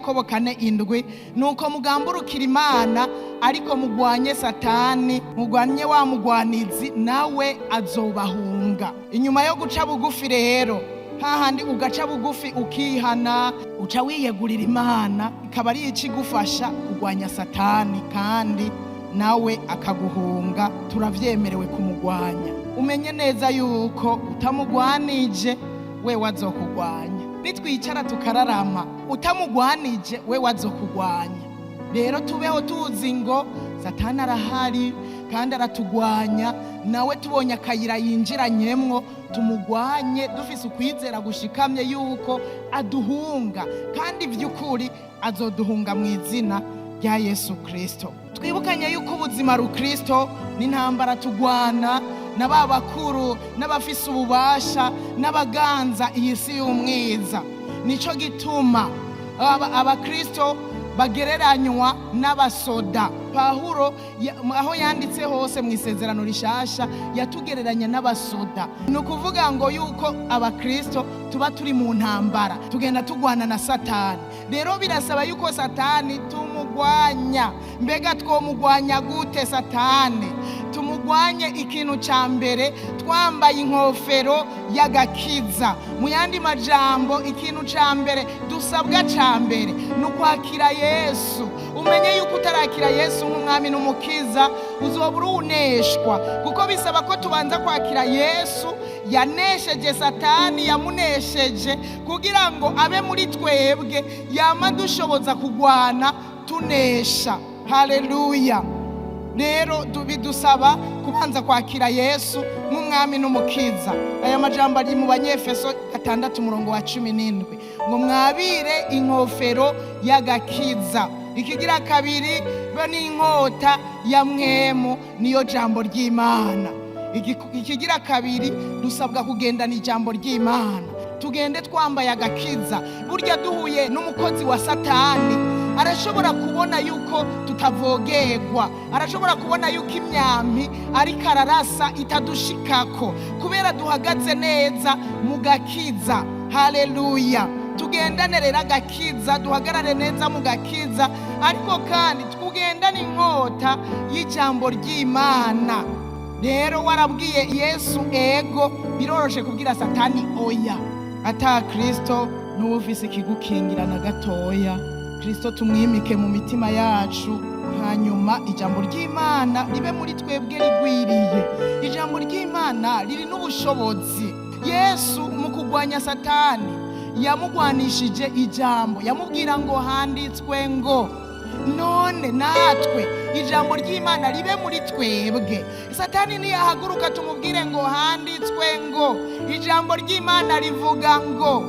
Yakobo 4:7 nuko mugamburukira Imana ariko mugwanye Satani, mugwanye wa mugwanizi nawe azobahunga. Inyuma yo guca bugufi rero, hahandi ugaca bugufi ukihana, uca wiyegurira Imana, ikaba ari ikigufasha kugwanya Satani kandi nawe akaguhunga. Turavyemerewe kumugwanya. Umenye neza yuko utamugwanije we wazokugwanya. Nitwicara tukararama utamugwanije we wazokugwanya. Rero tubeho tuzi ngo Satani arahari kandi aratugwanya, nawe tubonye akayira yinjiranyemwo tumugwanye dufise ukwizera gushikamye yuko aduhunga, kandi vy'ukuri azoduhunga mu izina rya Yesu Kristo. Twibukanye yuko ubuzima ru Kristo n'intambara tugwana na babakuru n'abafise ububasha n'abaganza iyi si y'umwiza. Nico gituma abakristo bagereranywa n'abasoda. Pawulo aho yanditse hose mu isezerano rishasha yatugereranya n'abasoda. Ni ukuvuga ngo yuko abakristo tuba turi mu ntambara, tugenda tugwana na Satani. Rero birasaba yuko Satani tumugwanya. Mbega twomugwanya gute Satani? Tumugwanye ikintu ca mbere twambaye inkofero y'agakiza. Mu yandi majambo ikintu ca mbere dusabwa ca mbere nukwakira Yesu. Umenye yuko utarakira Yesu nk'umwami n'umukiza uzobura uneshwa, kuko bisaba ko tubanza kwakira Yesu yanesheje Satani, yamunesheje kugira ngo abe muri twebwe, yama dushoboza kugwana tunesha. Haleluya. Rero bidusaba kubanza kwakira Yesu nk'umwami n'umukiza. Aya majambo ari mu Banyefeso 6:17 ngo mwabire inkofero y'agakiza. Ikigira kabiri bo n'inkota ya mwemu, niyo jambo ry'Imana. Ikigira kabiri dusabwa kugendana ijambo ry'Imana, tugende twambaye agakiza. Burya duhuye n'umukozi wa Satani arashobora kubona yuko tutavogerwa, arashobora kubona yuko imyambi ariko ararasa itadushikako kubera duhagaze neza mu gakiza. Haleluya. Tugendane rero agakiza, duhagarare neza mu gakiza, ariko kandi tugendane inkota y'ijambo ry'Imana. Rero warabwiye Yesu ego, biroroshe kubwira Satani oya. Ata Kristo n'ufise ikigukingira na gatoya. Kristo tumwimike mu mitima yacu, hanyuma ijambo ry'Imana ribe muri twebwe rigwiriye. Ijambo ry'Imana riri n'ubushobozi. Yesu mu kugwanya Satani yamugwanishije ijambo, yamubwira ngo handitswe ngo. None natwe ijambo ry'Imana ribe muri twebwe. Satani niyahaguruka tumubwire ngo handitswe ngo, ijambo ry'Imana rivuga ngo,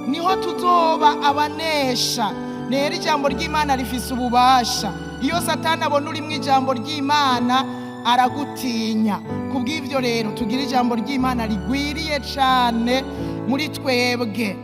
niho tuzoba abanesha. Rero ijambo ry'Imana rifise ububasha. Iyo Satani abona uri mu ijambo ry'Imana aragutinya. Kubw'ivyo rero tugira ijambo ry'Imana rigwiriye cane muri twebwe.